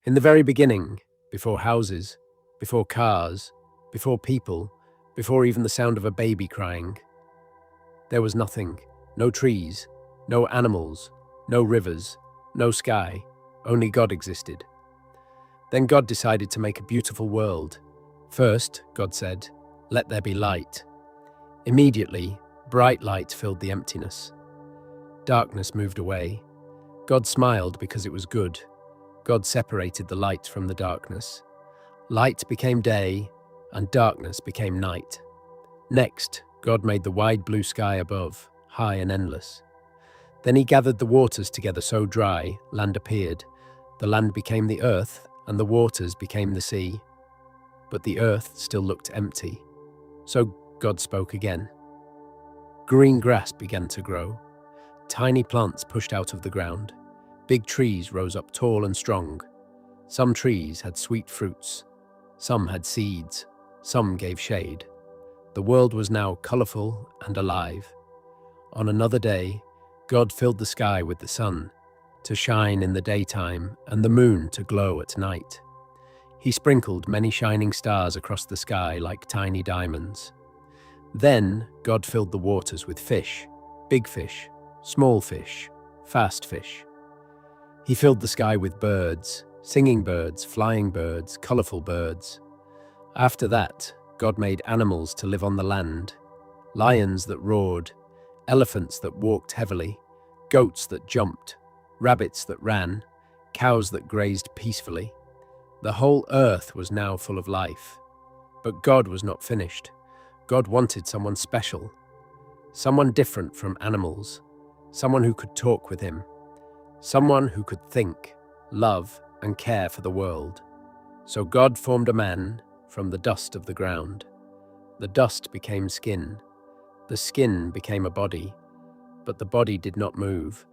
In the very beginning, before houses, before cars, before people, before even the sound of a baby crying, there was nothing. No trees, no animals, no rivers, no sky, only God existed. Then God decided to make a beautiful world. First, God said, "Let there be light." Immediately, bright light filled the emptiness. Darkness moved away. God smiled because it was good. God separated the light from the darkness. Light became day, and darkness became night. Next, God made the wide blue sky above, high and endless. Then he gathered the waters together so dry, land appeared. The land became the earth, and the waters became the sea. But the earth still looked empty. So God spoke again. Green grass began to grow. Tiny plants pushed out of the ground. Big trees rose up tall and strong. Some trees had sweet fruits. Some had seeds. Some gave shade. The world was now colorful and alive. On another day, God filled the sky with the sun to shine in the daytime and the moon to glow at night. He sprinkled many shining stars across the sky like tiny diamonds. Then God filled the waters with fish, big fish, small fish, fast fish. He filled the sky with birds, singing birds, flying birds, colorful birds. After that, God made animals to live on the land, lions that roared, elephants that walked heavily, goats that jumped, rabbits that ran, cows that grazed peacefully. The whole earth was now full of life. But God was not finished. God wanted someone special, someone different from animals, someone who could talk with him, someone who could think, love, and care for the world. So God formed a man from the dust of the ground. The dust became skin. The skin became a body, but the body did not move.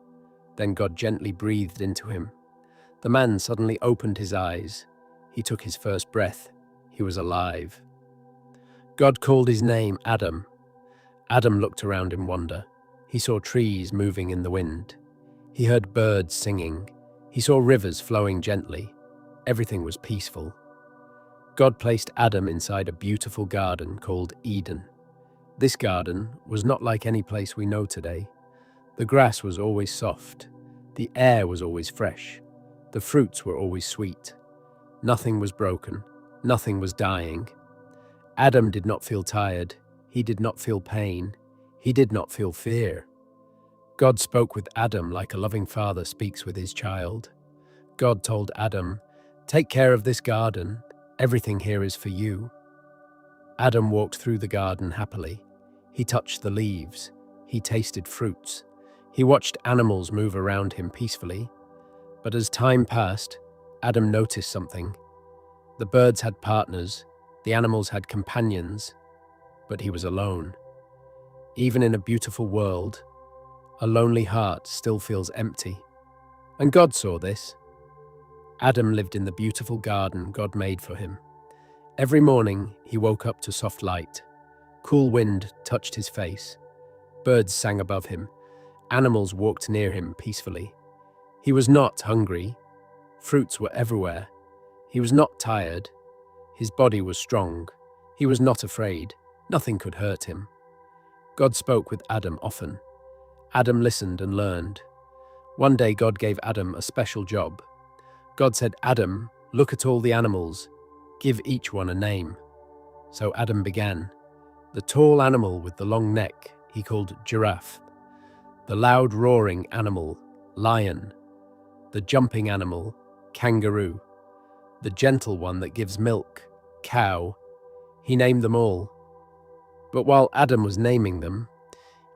Then God gently breathed into him. The man suddenly opened his eyes. He took his first breath. He was alive. God called his name Adam. Adam looked around in wonder. He saw trees moving in the wind. He heard birds singing. He saw rivers flowing gently. Everything was peaceful. God placed Adam inside a beautiful garden called Eden. This garden was not like any place we know today. The grass was always soft. The air was always fresh. The fruits were always sweet. Nothing was broken. Nothing was dying. Adam did not feel tired. He did not feel pain. He did not feel fear. God spoke with Adam like a loving father speaks with his child. God told Adam, "Take care of this garden. Everything here is for you." Adam walked through the garden happily. He touched the leaves. He tasted fruits. He watched animals move around him peacefully. But as time passed, Adam noticed something. The birds had partners. The animals had companions. But he was alone. Even in a beautiful world, a lonely heart still feels empty. And God saw this. Adam lived in the beautiful garden God made for him. Every morning, he woke up to soft light. Cool wind touched his face. Birds sang above him. Animals walked near him peacefully. He was not hungry. Fruits were everywhere. He was not tired. His body was strong. He was not afraid. Nothing could hurt him. God spoke with Adam often. Adam listened and learned. One day, God gave Adam a special job. God said, "Adam, look at all the animals. Give each one a name." So Adam began. The tall animal with the long neck he called giraffe. The loud roaring animal, lion. The jumping animal, kangaroo. The gentle one that gives milk, cow. He named them all. But while Adam was naming them,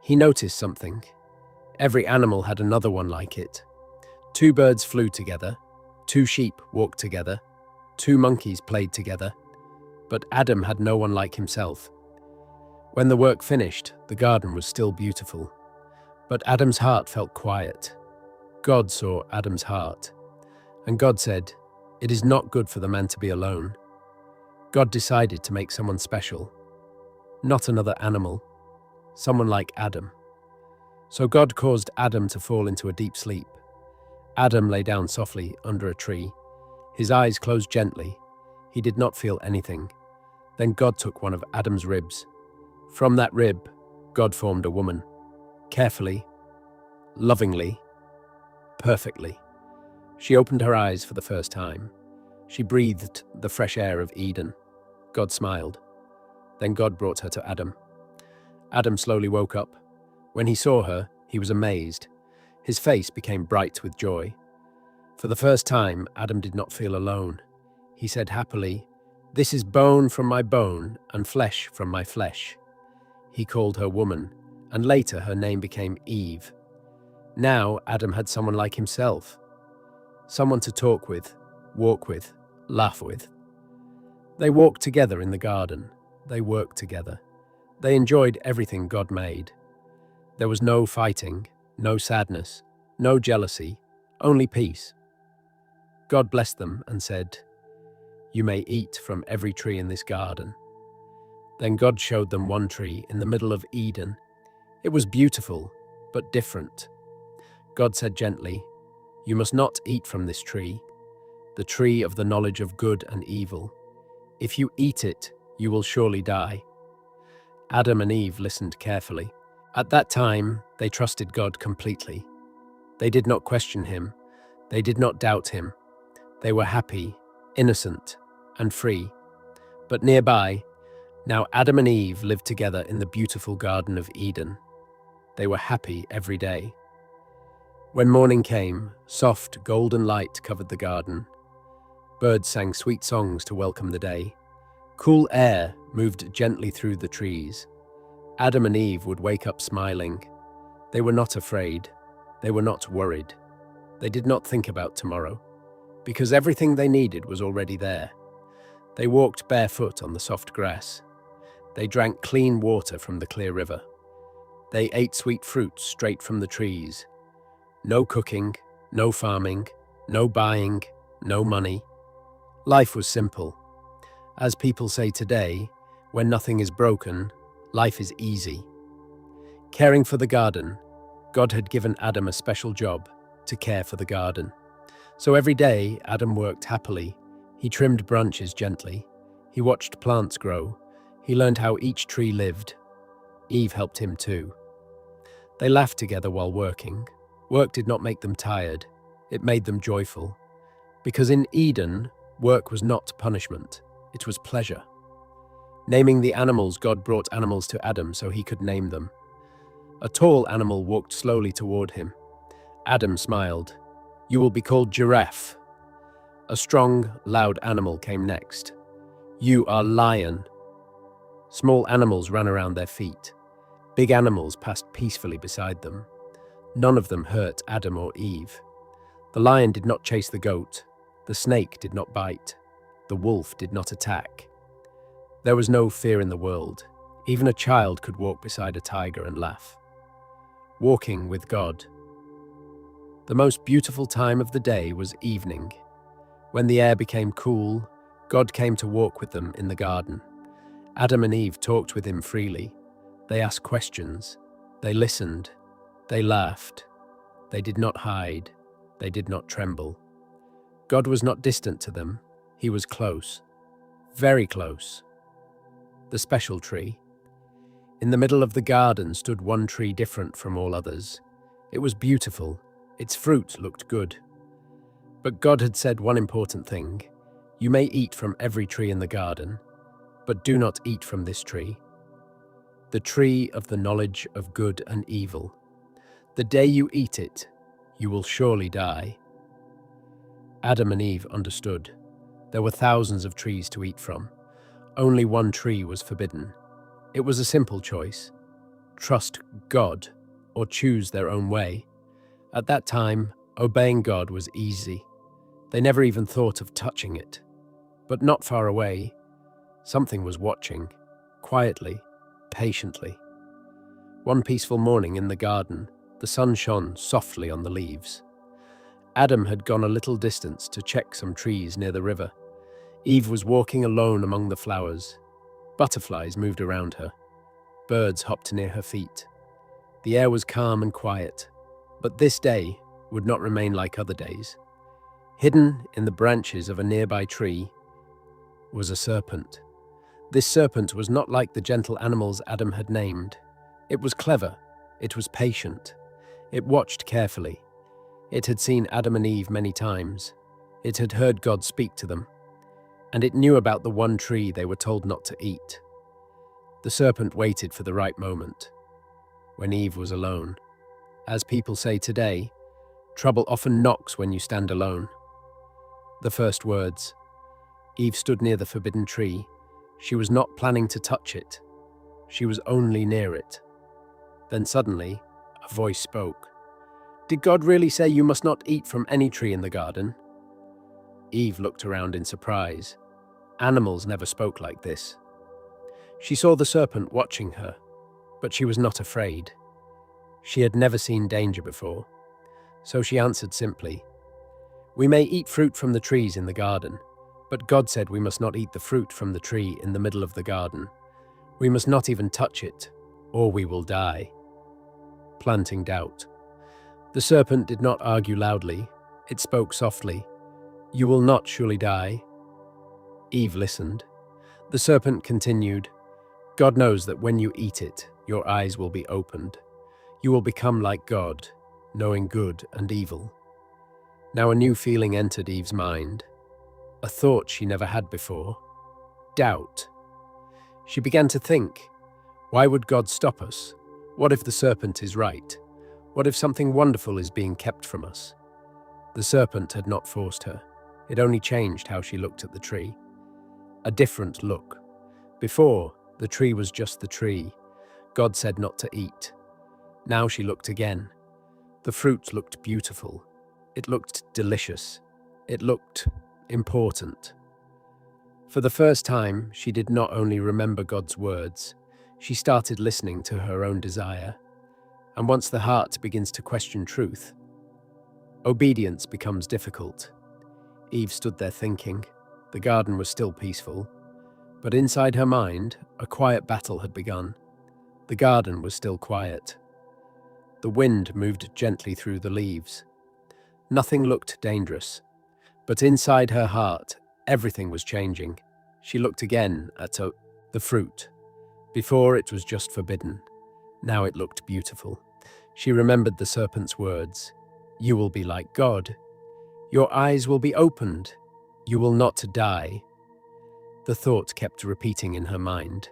he noticed something. Every animal had another one like it. 2 birds flew together. 2 sheep walked together. 2 monkeys played together. But Adam had no one like himself. When the work finished, the garden was still beautiful. But Adam's heart felt quiet. God saw Adam's heart. And God said, "It is not good for the man to be alone." God decided to make someone special. Not another animal. Someone like Adam. So God caused Adam to fall into a deep sleep. Adam lay down softly under a tree. His eyes closed gently. He did not feel anything. Then God took one of Adam's ribs. From that rib, God formed a woman. Carefully, lovingly, perfectly. She opened her eyes for the first time. She breathed the fresh air of Eden. God smiled. Then God brought her to Adam. Adam slowly woke up. When he saw her, he was amazed. His face became bright with joy. For the first time, Adam did not feel alone. He said happily, "This is bone from my bone and flesh from my flesh." He called her woman, and later her name became Eve. Now Adam had someone like himself. Someone to talk with, walk with, laugh with. They walked together in the garden. They worked together. They enjoyed everything God made. There was no fighting, no sadness, no jealousy, only peace. God blessed them and said, "You may eat from every tree in this garden." Then God showed them one tree in the middle of Eden. It was beautiful, but different. God said gently, "You must not eat from this tree, the tree of the knowledge of good and evil. If you eat it, you will surely die." Adam and Eve listened carefully. At that time, they trusted God completely. They did not question him. They did not doubt him. They were happy, innocent, and free. But nearby, now Adam and Eve lived together in the beautiful Garden of Eden. They were happy every day. When morning came, soft golden light covered the garden. Birds sang sweet songs to welcome the day. Cool air moved gently through the trees. Adam and Eve would wake up smiling. They were not afraid. They were not worried. They did not think about tomorrow, because everything they needed was already there. They walked barefoot on the soft grass. They drank clean water from the clear river. They ate sweet fruits straight from the trees. No cooking, no farming, no buying, no money. Life was simple. As people say today, when nothing is broken, life is easy. Caring for the garden, God had given Adam a special job to care for the garden. So every day, Adam worked happily. He trimmed branches gently. He watched plants grow. He learned how each tree lived. Eve helped him too. They laughed together while working. Work did not make them tired. It made them joyful. Because in Eden, work was not punishment. It was pleasure. Naming the animals, God brought animals to Adam so he could name them. A tall animal walked slowly toward him. Adam smiled. "You will be called Giraffe." A strong, loud animal came next. "You are Lion." Small animals ran around their feet. Big animals passed peacefully beside them. None of them hurt Adam or Eve. The lion did not chase the goat. The snake did not bite. The wolf did not attack. There was no fear in the world. Even a child could walk beside a tiger and laugh. Walking with God. The most beautiful time of the day was evening. When the air became cool, God came to walk with them in the garden. Adam and Eve talked with him freely. They asked questions. They listened. They laughed. They did not hide. They did not tremble. God was not distant to them. He was close. Very close. The special tree. In the middle of the garden stood one tree different from all others. It was beautiful. Its fruit looked good. But God had said one important thing. "You may eat from every tree in the garden, but do not eat from this tree. The tree of the knowledge of good and evil. The day you eat it, you will surely die." Adam and Eve understood. There were thousands of trees to eat from. Only one tree was forbidden. It was a simple choice. Trust God or choose their own way. At that time, obeying God was easy. They never even thought of touching it. But not far away, something was watching, quietly, patiently. One peaceful morning in the garden, the sun shone softly on the leaves. Adam had gone a little distance to check some trees near the river. Eve was walking alone among the flowers. Butterflies moved around her. Birds hopped near her feet. The air was calm and quiet, but this day would not remain like other days. Hidden in the branches of a nearby tree was a serpent. This serpent was not like the gentle animals Adam had named. It was clever. It was patient. It watched carefully. It had seen Adam and Eve many times. It had heard God speak to them. And it knew about the one tree they were told not to eat. The serpent waited for the right moment, when Eve was alone. As people say today, trouble often knocks when you stand alone. The first words. Eve stood near the forbidden tree. She was not planning to touch it. She was only near it. Then suddenly, a voice spoke. "Did God really say you must not eat from any tree in the garden?" Eve looked around in surprise. Animals never spoke like this. She saw the serpent watching her, but she was not afraid. She had never seen danger before, so she answered simply, "We may eat fruit from the trees in the garden, but God said we must not eat the fruit from the tree in the middle of the garden. We must not even touch it, or we will die." Planting doubt. The serpent did not argue loudly. It spoke softly. "You will not surely die." Eve listened. The serpent continued, "God knows that when you eat it, your eyes will be opened. You will become like God, knowing good and evil." Now a new feeling entered Eve's mind, a thought she never had before. Doubt. She began to think, why would God stop us? What if the serpent is right? What if something wonderful is being kept from us? The serpent had not forced her. It only changed how she looked at the tree. A different look. Before, the tree was just the tree. God said not to eat. Now she looked again. The fruit looked beautiful. It looked delicious. It looked important. For the first time, she did not only remember God's words, she started listening to her own desire. And once the heart begins to question truth, obedience becomes difficult. Eve stood there thinking. The garden was still peaceful. But inside her mind, a quiet battle had begun. The garden was still quiet. The wind moved gently through the leaves. Nothing looked dangerous. But inside her heart, everything was changing. She looked again at the fruit. Before it was just forbidden. Now it looked beautiful. She remembered the serpent's words. "You will be like God. Your eyes will be opened. You will not die." The thought kept repeating in her mind.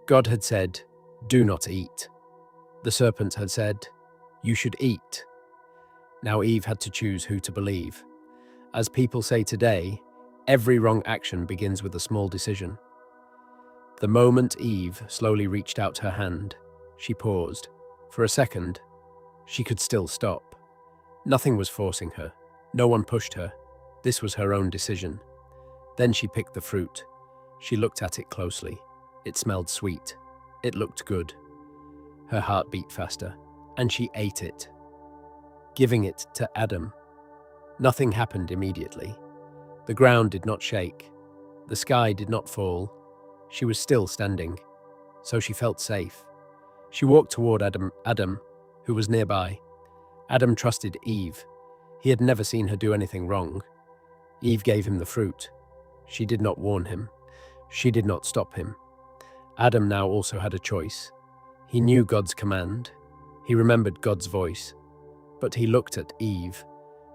God had said, "Do not eat." The serpent had said, "You should eat." Now Eve had to choose who to believe. As people say today, every wrong action begins with a small decision. The moment Eve slowly reached out her hand, she paused. For a second, she could still stop. Nothing was forcing her. No one pushed her. This was her own decision. Then she picked the fruit. She looked at it closely. It smelled sweet. It looked good. Her heart beat faster, and she ate it, giving it to Adam. Nothing happened immediately. The ground did not shake. The sky did not fall. She was still standing, so she felt safe. She walked toward Adam, who was nearby. Adam trusted Eve. He had never seen her do anything wrong. Eve gave him the fruit. She did not warn him. She did not stop him. Adam now also had a choice. He knew God's command. He remembered God's voice. But he looked at Eve,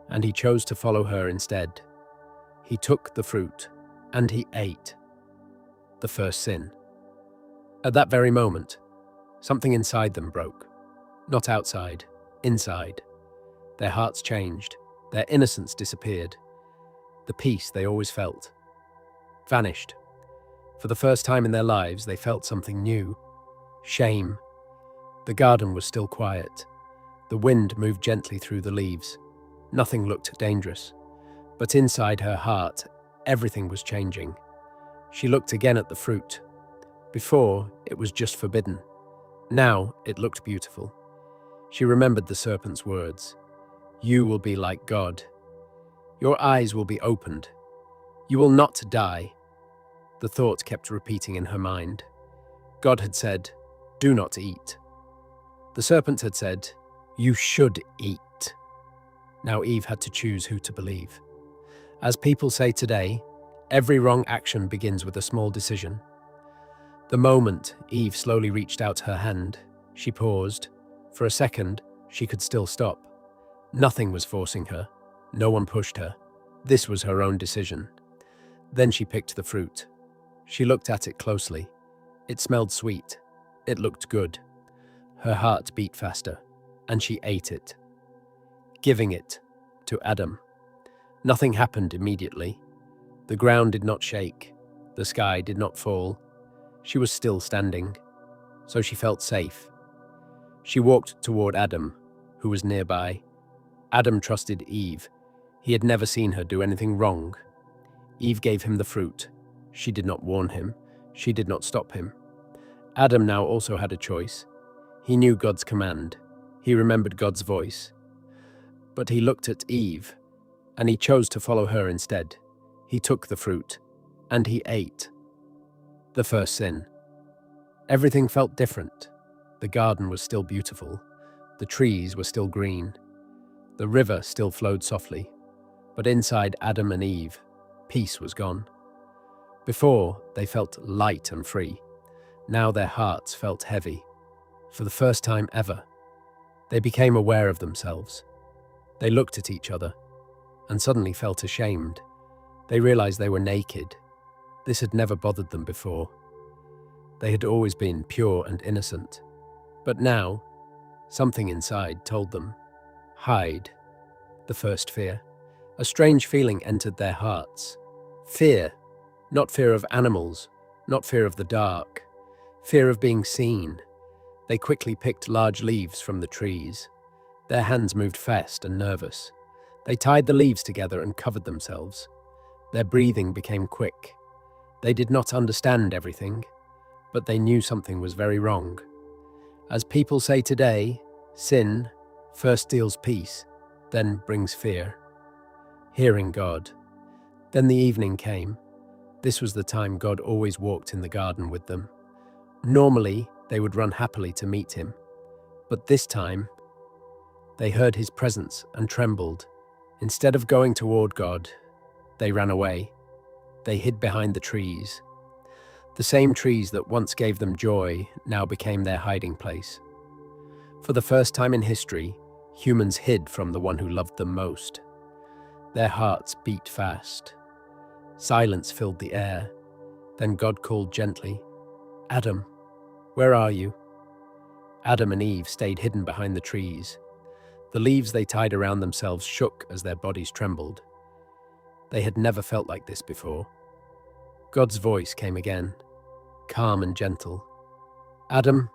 and he chose to follow her instead. He took the fruit, and he ate. The first sin. At that very moment, something inside them broke. Not outside, inside. Their hearts changed. Their innocence disappeared. The peace they always felt vanished. For the first time in their lives, they felt something new. Shame. The garden was still quiet. The wind moved gently through the leaves. Nothing looked dangerous. But inside her heart, everything was changing. She looked again at the fruit. Before, it was just forbidden. Now, it looked beautiful. She remembered the serpent's words. "You will be like God. Your eyes will be opened. You will not die." The thought kept repeating in her mind. God had said, "Do not eat." The serpent had said, "You should eat." Now Eve had to choose who to believe. As people say today, every wrong action begins with a small decision. The moment Eve slowly reached out her hand, she paused. For a second, she could still stop. Nothing was forcing her. No one pushed her. This was her own decision. Then she picked the fruit. She looked at it closely. It smelled sweet. It looked good. Her heart beat faster, and she ate it, giving it to Adam. Nothing happened immediately. The ground did not shake. The sky did not fall. She was still standing, so she felt safe. She walked toward Adam, who was nearby. Adam trusted Eve. He had never seen her do anything wrong. Eve gave him the fruit. She did not warn him. She did not stop him. Adam now also had a choice. He knew God's command. He remembered God's voice. But he looked at Eve, and he chose to follow her instead. He took the fruit, and he ate. The first sin. Everything felt different. The garden was still beautiful. The trees were still green. The river still flowed softly. But inside Adam and Eve, peace was gone. Before, they felt light and free. Now their hearts felt heavy. For the first time ever, they became aware of themselves. They looked at each other and suddenly felt ashamed. They realized they were naked. This had never bothered them before. They had always been pure and innocent. But now, something inside told them, hide. The first fear. A strange feeling entered their hearts. Fear. Not fear of animals, not fear of the dark. Fear of being seen. They quickly picked large leaves from the trees. Their hands moved fast and nervous. They tied the leaves together and covered themselves. Their breathing became quick. They did not understand everything, but they knew something was very wrong. As people say today, sin first steals peace, then brings fear. Hearing God. Then the evening came. This was the time God always walked in the garden with them. Normally, they would run happily to meet him. But this time, they heard his presence and trembled. Instead of going toward God, they ran away. They hid behind the trees. The same trees that once gave them joy now became their hiding place. For the first time in history, humans hid from the one who loved them most. Their hearts beat fast. Silence filled the air. Then God called gently, "Adam, where are you?" Adam and Eve stayed hidden behind the trees. The leaves they tied around themselves shook as their bodies trembled. They had never felt like this before. God's voice came again, calm and gentle. "Adam,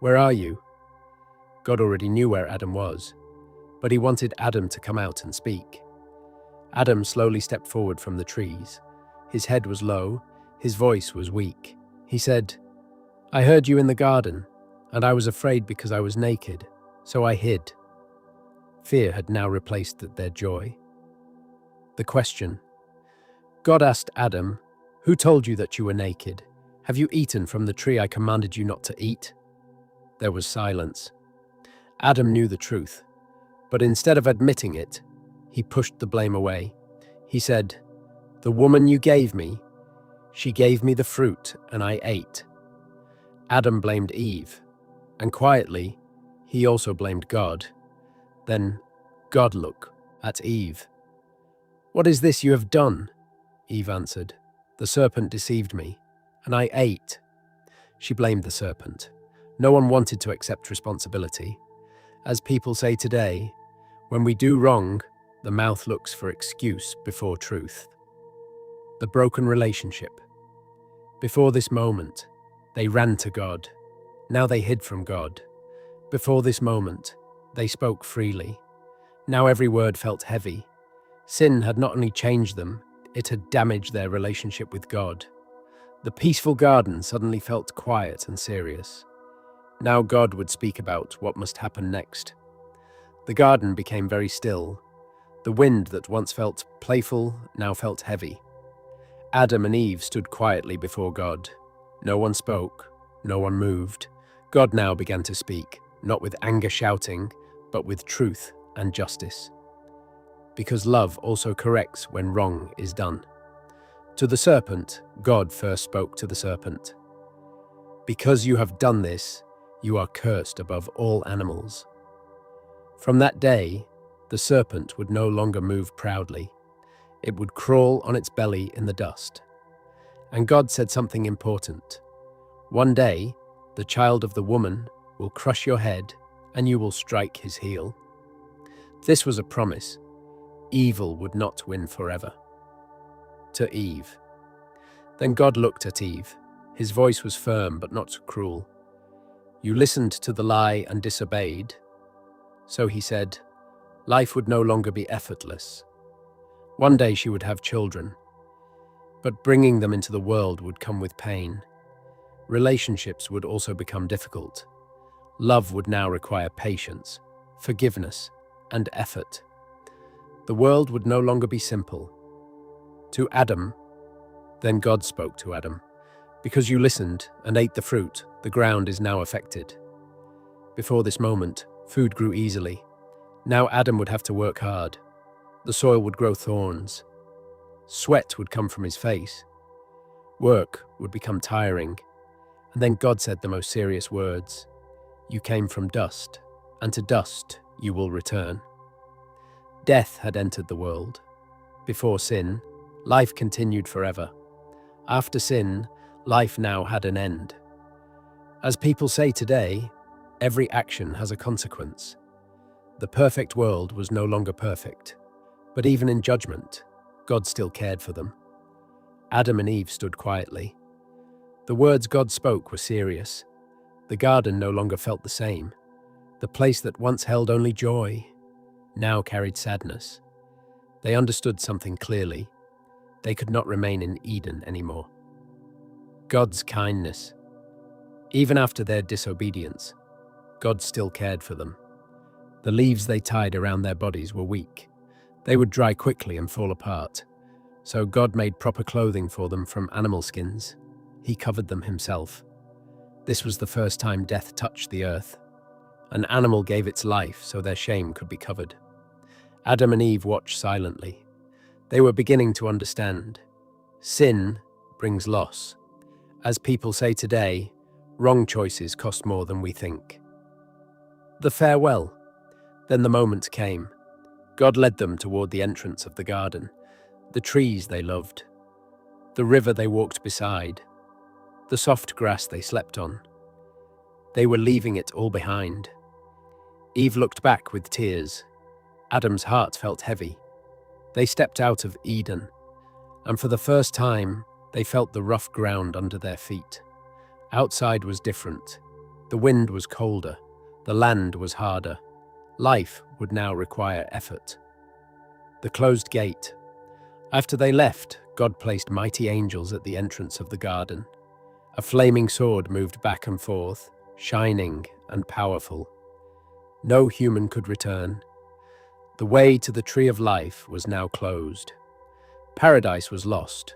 where are you?" God already knew where Adam was, but he wanted Adam to come out and speak. Adam slowly stepped forward from the trees. His head was low, his voice was weak. He said, "I heard you in the garden, and I was afraid because I was naked, so I hid." Fear had now replaced their joy. The question. God asked Adam, "Who told you that you were naked? Have you eaten from the tree I commanded you not to eat?" There was silence. Adam knew the truth, but instead of admitting it, he pushed the blame away. He said, "The woman you gave me, she gave me the fruit and I ate." Adam blamed Eve, and quietly, he also blamed God. Then God looked at Eve. "What is this you have done?" Eve answered. "The serpent deceived me, and I ate." She blamed the serpent. No one wanted to accept responsibility. As people say today, when we do wrong, the mouth looks for excuse before truth. The broken relationship. Before this moment, they ran to God. Now they hid from God. Before this moment, they spoke freely. Now every word felt heavy. Sin had not only changed them, it had damaged their relationship with God. The peaceful garden suddenly felt quiet and serious. Now God would speak about what must happen next. The garden became very still. The wind that once felt playful now felt heavy. Adam and Eve stood quietly before God. No one spoke, no one moved. God now began to speak, not with anger shouting, but with truth and justice. because love also corrects when wrong is done. To the serpent, God first spoke to the serpent. Because you have done this, you are cursed above all animals. From that day, the serpent would no longer move proudly. It would crawl on its belly in the dust. And God said something important. One day, the child of the woman will crush your head and you will strike his heel. This was a promise. Evil would not win forever. To Eve. Then God looked at Eve. His voice was firm but not cruel. You listened to the lie and disobeyed. So he said, life would no longer be effortless. One day she would have children, but bringing them into the world would come with pain. Relationships would also become difficult. Love would now require patience, forgiveness, and effort. The world would no longer be simple. To Adam, then God spoke to Adam. Because you listened and ate the fruit, the ground is now affected. Before this moment, food grew easily. Now Adam would have to work hard. The soil would grow thorns. Sweat would come from his face. Work would become tiring. And then God said the most serious words. You came from dust, and to dust you will return. Death had entered the world. Before sin, life continued forever. After sin, life now had an end. As people say today, every action has a consequence. The perfect world was no longer perfect, but even in judgment, God still cared for them. Adam and Eve stood quietly. The words God spoke were serious. The garden no longer felt the same. The place that once held only joy now carried sadness. They understood something clearly. They could not remain in Eden anymore. God's kindness. Even after their disobedience, God still cared for them. The leaves they tied around their bodies were weak. They would dry quickly and fall apart. So God made proper clothing for them from animal skins. He covered them himself. This was the first time death touched the earth. An animal gave its life so their shame could be covered. Adam and Eve watched silently. They were beginning to understand. Sin brings loss. As people say today, wrong choices cost more than we think. The farewell. Then the moment came. God led them toward the entrance of the garden, the trees they loved, the river they walked beside, the soft grass they slept on. They were leaving it all behind. Eve looked back with tears. Adam's heart felt heavy. They stepped out of Eden, and for the first time, they felt the rough ground under their feet. Outside was different. The wind was colder. The land was harder. Life would now require effort. The closed gate. After they left, God placed mighty angels at the entrance of the garden. A flaming sword moved back and forth, shining and powerful. No human could return. The way to the tree of life was now closed. Paradise was lost,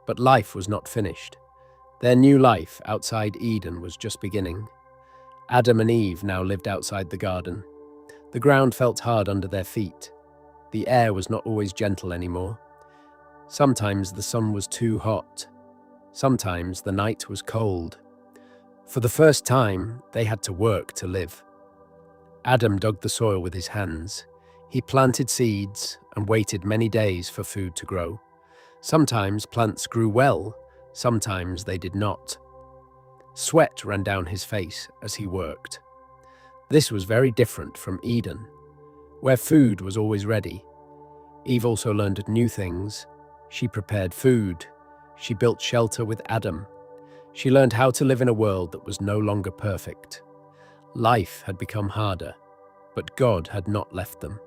but life was not finished. Their new life outside Eden was just beginning. Adam and Eve now lived outside the garden. The ground felt hard under their feet. The air was not always gentle anymore. Sometimes the sun was too hot. Sometimes the night was cold. For the first time, they had to work to live. Adam dug the soil with his hands. He planted seeds and waited many days for food to grow. Sometimes plants grew well, sometimes they did not. Sweat ran down his face as he worked. This was very different from Eden, where food was always ready. Eve also learned new things. She prepared food. She built shelter with Adam. She learned how to live in a world that was no longer perfect. Life had become harder, but God had not left them.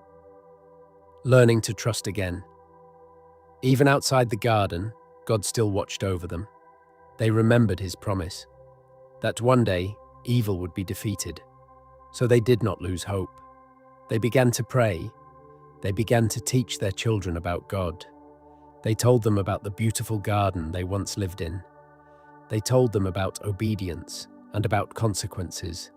Learning to trust again. Even outside the garden, God still watched over them. They remembered his promise, that one day evil would be defeated. So they did not lose hope. They began to pray. They began to teach their children about God. They told them about the beautiful garden they once lived in. They told them about obedience and about consequences.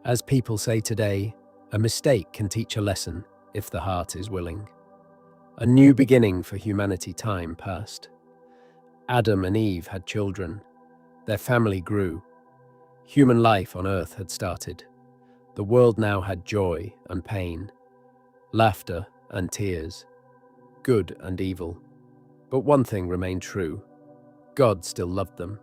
As people say today, a mistake can teach a lesson if the heart is willing. A new beginning for humanity. Time passed. Adam and Eve had children. Their family grew. Human life on earth had started. The world now had joy and pain, laughter and tears, good and evil. But one thing remained true. God still loved them.